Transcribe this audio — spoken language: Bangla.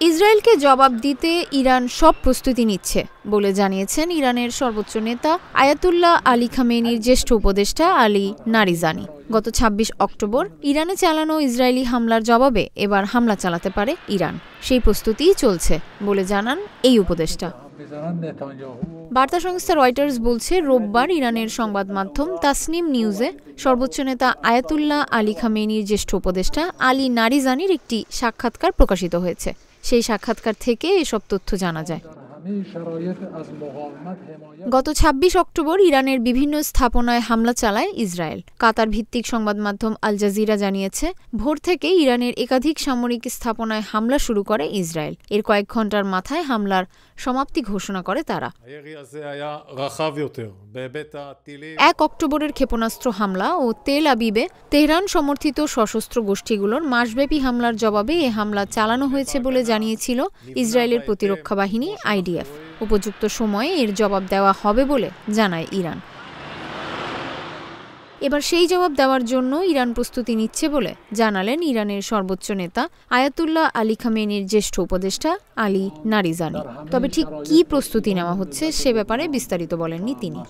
ইসরায়েলকে জবাব দিতে ইরান সব প্রস্তুতি নিচ্ছে বলে জানিয়েছেন ইরানের সর্বোচ্চ নেতা আয়াতুল্লাহ আলী খামেনির জ্যেষ্ঠ উপদেষ্টা আলী নারিজানি। গত ২৬ অক্টোবর ইরানে চালানো ইসরায়েলি হামলার জবাবে এবার হামলা চালাতে পারে ইরান, সেই প্রস্তুতিই চলছে বলে জানান এই উপদেষ্টা। বার্তা সংস্থা রয়টার্স বলছে, রোববার ইরানের সংবাদ মাধ্যম তাসনিম নিউজে সর্বোচ্চ নেতা আয়াতুল্লাহ আলী খামেনির জ্যেষ্ঠ উপদেষ্টা আলী নারিজানির একটি সাক্ষাৎকার প্রকাশিত হয়েছে। সেই সাক্ষাৎকার থেকে এসব তথ্য জানা যায়। গত ২৬ অক্টোবর ইরানের বিভিন্ন স্থাপনায় হামলা চালায় ইসরায়েল। কাতার ভিত্তিক সংবাদ মাধ্যম আল জাজিরা জানিয়েছে, ভোর থেকে ইরানের একাধিক সামরিক স্থাপনায় হামলা শুরু করে ইসরায়েল। এর কয়েক ঘন্টার মাথায় হামলার সমাপ্তি ঘোষণা করে তারা। ১ অক্টোবরের ক্ষেপণাস্ত্র হামলা ও তেল আবিবে তেহরান সমর্থিত সশস্ত্র গোষ্ঠীগুলোর মাসব্যাপী হামলার জবাবে এ হামলা চালানো হয়েছে বলে জানিয়েছিল ইসরায়েলের প্রতিরক্ষা বাহিনী IDF। উপযুক্ত সময়ে এর জবাব দেওয়া হবে বলে জানায় ইরান। এবার সেই জবাব দেওয়ার জন্য ইরান প্রস্তুতি নিচ্ছে বলে জানালেন ইরানের সর্বোচ্চ নেতা আয়াতুল্লাহ আলী খামেনির জ্যেষ্ঠ উপদেষ্টা আলী নারিজানি। তবে ঠিক কী প্রস্তুতি নেওয়া হচ্ছে সে ব্যাপারে বিস্তারিত বলেননি তিনি।